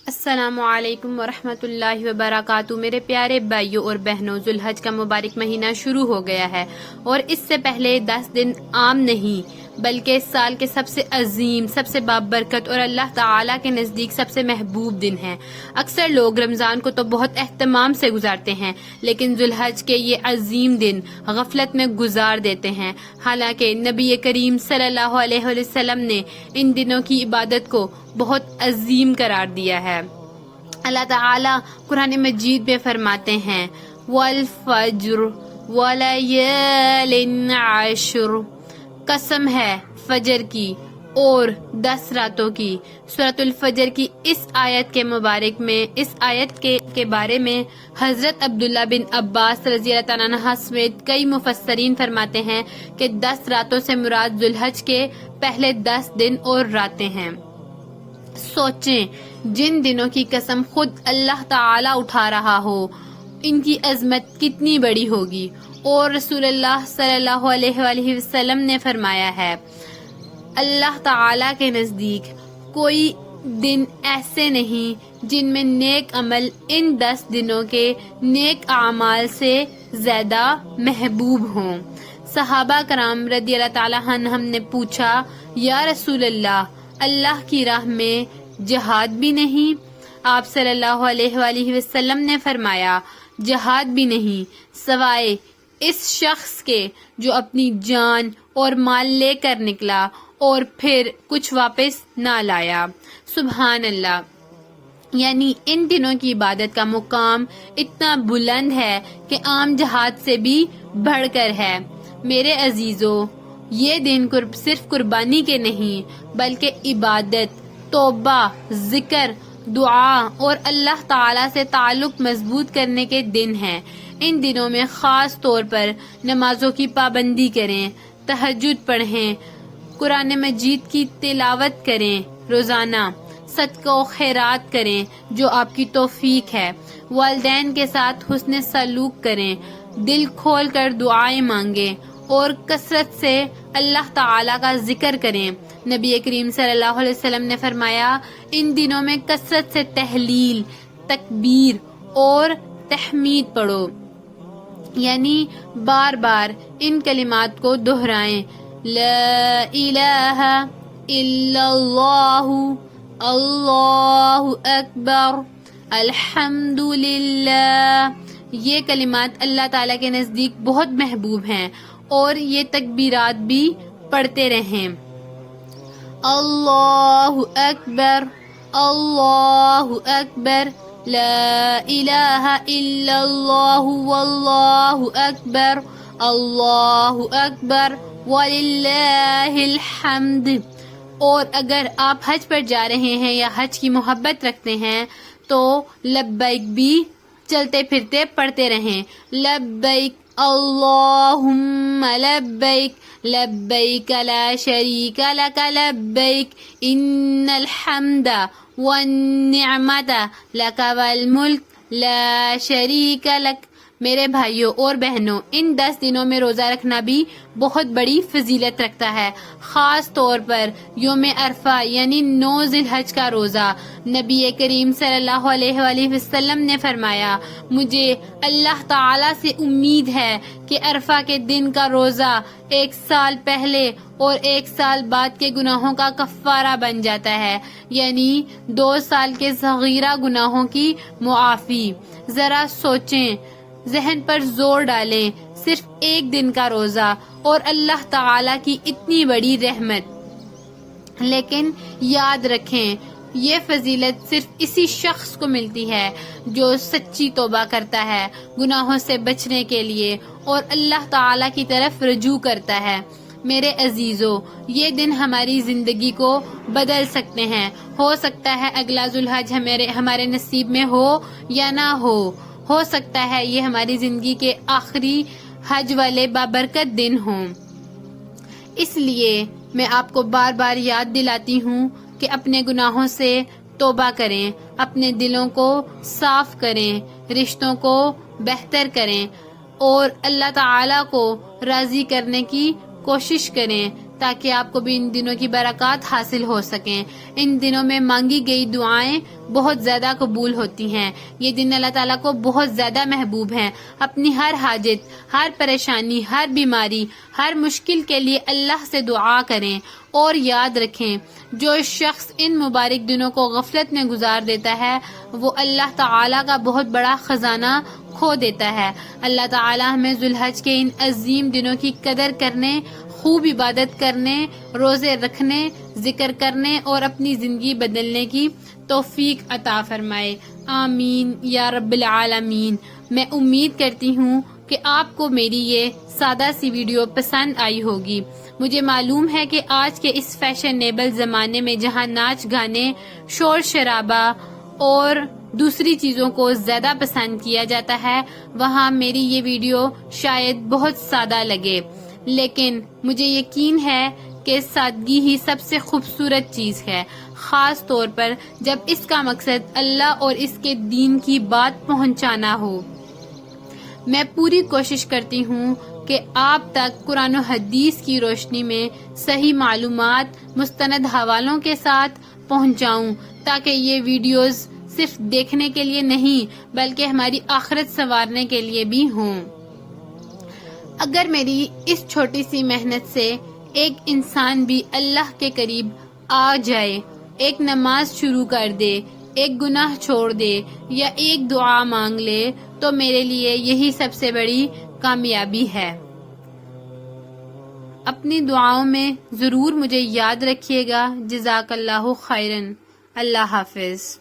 السلام علیکم ورحمۃ اللہ وبرکاتہ۔ میرے پیارے بھائیوں اور بہنوں، ذوالحج کا مبارک مہینہ شروع ہو گیا ہے اور اس سے پہلے 10 دن عام نہیں بلکہ سال کے سب سے عظیم، سب سے بابرکت اور اللہ تعالیٰ کے نزدیک سب سے محبوب دن ہیں۔ اکثر لوگ رمضان کو تو بہت اہتمام سے گزارتے ہیں، لیکن ذوالحج کے یہ عظیم دن غفلت میں گزار دیتے ہیں۔ حالانکہ نبی کریم صلی اللہ علیہ وسلم نے ان دنوں کی عبادت کو بہت عظیم قرار دیا ہے۔ اللہ تعالیٰ قرآن مجید میں فرماتے ہیں والفجر ولیال عشر، قسم ہے فجر کی اور 10 راتوں کی۔ سورۃ الفجر کی اس آیت کے مبارک میں، اس آیت کے بارے میں حضرت عبداللہ بن عباس رضی اللہ تعالیٰ عنہ سمیت کئی مفسرین فرماتے ہیں کہ 10 راتوں سے مراد ذوالحج کے پہلے 10 دن اور راتیں ہیں۔ سوچیں، جن دنوں کی قسم خود اللہ تعالیٰ اٹھا رہا ہو، ان کی عظمت کتنی بڑی ہوگی۔ اور رسول اللہ صلی اللہ علیہ وآلہ وسلم نے فرمایا ہے، اللہ تعالیٰ کے نزدیک کوئی دن ایسے نہیں جن میں نیک عمل ان 10 دنوں کے نیک اعمال سے زیادہ محبوب ہوں۔ صحابہ کرام رضی اللہ تعالیٰ عنہم نے پوچھا، یا رسول اللہ کی راہ میں جہاد بھی نہیں؟ آپ صلی اللہ علیہ وآلہ وسلم نے فرمایا، جہاد بھی نہیں سوائے اس شخص کے جو اپنی جان اور مال لے کر نکلا اور پھر کچھ واپس نہ لایا۔ سبحان اللہ! یعنی ان دنوں کی عبادت کا مقام اتنا بلند ہے کہ عام جہاد سے بھی بڑھ کر ہے۔ میرے عزیزو، یہ دن صرف قربانی کے نہیں بلکہ عبادت، توبہ، ذکر، دعا اور اللہ تعالیٰ سے تعلق مضبوط کرنے کے دن ہیں۔ ان دنوں میں خاص طور پر نمازوں کی پابندی کریں، تہجد پڑھیں، قرآن مجید کی تلاوت کریں، روزانہ صدقہ و خیرات کریں جو آپ کی توفیق ہے، والدین کے ساتھ حسن سلوک کریں، دل کھول کر دعائیں مانگیں اور کثرت سے اللہ تعالیٰ کا ذکر کریں۔ نبی کریم صلی اللہ علیہ وسلم نے فرمایا، ان دنوں میں کثرت سے تحلیل، تکبیر اور تحمید پڑھو، یعنی بار بار ان کلمات کو دہرائیں، لا الہ الا اللہ، اللہ اکبر، الحمد للہ۔ یہ کلمات اللہ تعالیٰ کے نزدیک بہت محبوب ہیں اور یہ تکبیرات بھی پڑھتے رہیں۔ اللہ اکبر، اللہ اکبر، لا الہ الا اللہ، واللہ اکبر، اللہ اکبر، وللہ الحمد۔ اور اگر آپ حج پر جا رہے ہیں یا حج کی محبت رکھتے ہیں تو لبیک بھی چلتے پھرتے پڑھتے رہیں، لبیک اللہم لبیک، لبیک لا شریک لک لبیک، ان الحمد والنعمت لک والملک لا شریک لک۔ میرے بھائیوں اور بہنوں، ان 10 دنوں میں روزہ رکھنا بھی بہت بڑی فضیلت رکھتا ہے، خاص طور پر یوم عرفہ یعنی 9 ذی الحج کا روزہ۔ نبی کریم صلی اللہ علیہ وآلہ وسلم نے فرمایا، مجھے اللہ تعالیٰ سے امید ہے کہ عرفہ کے دن کا روزہ 1 سال پہلے اور 1 سال بعد کے گناہوں کا کفارہ بن جاتا ہے، یعنی 2 سال کے صغیرہ گناہوں کی معافی۔ ذرا سوچیں، ذہن پر زور ڈالیں، صرف 1 دن کا روزہ اور اللہ تعالیٰ کی اتنی بڑی رحمت۔ لیکن یاد رکھیں، یہ فضیلت صرف اسی شخص کو ملتی ہے جو سچی توبہ کرتا ہے، گناہوں سے بچنے کے لیے اور اللہ تعالیٰ کی طرف رجوع کرتا ہے۔ میرے عزیزو، یہ دن ہماری زندگی کو بدل سکتے ہیں۔ ہو سکتا ہے اگلا ذوالحج ہمارے نصیب میں ہو یا نہ ہو سکتا ہے یہ ہماری زندگی کے آخری حج والے بابرکت دن ہوں۔ اس لیے میں آپ کو بار بار یاد دلاتی ہوں کہ اپنے گناہوں سے توبہ کریں، اپنے دلوں کو صاف کریں، رشتوں کو بہتر کریں اور اللہ تعالیٰ کو راضی کرنے کی کوشش کریں تاکہ آپ کو بھی ان دنوں کی برکات حاصل ہو سکیں۔ ان دنوں میں مانگی گئی دعائیں بہت زیادہ قبول ہوتی ہیں۔ یہ دن اللہ تعالیٰ کو بہت زیادہ محبوب ہیں۔ اپنی ہر حاجت، ہر پریشانی، ہر بیماری، ہر مشکل کے لیے اللہ سے دعا کریں، اور یاد رکھیں جو شخص ان مبارک دنوں کو غفلت میں گزار دیتا ہے وہ اللہ تعالیٰ کا بہت بڑا خزانہ کھو دیتا ہے۔ اللہ تعالیٰ ہمیں ذو الحج کے ان عظیم دنوں کی قدر کرنے، خوب عبادت کرنے، روزے رکھنے، ذکر کرنے اور اپنی زندگی بدلنے کی توفیق عطا فرمائے۔ آمین یا رب العالمین۔ میں امید کرتی ہوں کہ آپ کو میری یہ سادہ سی ویڈیو پسند آئی ہوگی۔ مجھے معلوم ہے کہ آج کے اس فیشنیبل زمانے میں جہاں ناچ گانے، شور شرابہ اور دوسری چیزوں کو زیادہ پسند کیا جاتا ہے، وہاں میری یہ ویڈیو شاید بہت سادہ لگے، لیکن مجھے یقین ہے کہ سادگی ہی سب سے خوبصورت چیز ہے، خاص طور پر جب اس کا مقصد اللہ اور اس کے دین کی بات پہنچانا ہو۔ میں پوری کوشش کرتی ہوں کہ آپ تک قرآن و حدیث کی روشنی میں صحیح معلومات مستند حوالوں کے ساتھ پہنچاؤں، تاکہ یہ ویڈیوز صرف دیکھنے کے لیے نہیں بلکہ ہماری آخرت سنوارنے کے لیے بھی ہوں۔ اگر میری اس چھوٹی سی محنت سے ایک انسان بھی اللہ کے قریب آ جائے، ایک نماز شروع کر دے، ایک گناہ چھوڑ دے یا ایک دعا مانگ لے، تو میرے لیے یہی سب سے بڑی کامیابی ہے۔ اپنی دعاؤں میں ضرور مجھے یاد رکھیے گا۔ جزاک اللہ خیرن۔ اللہ حافظ۔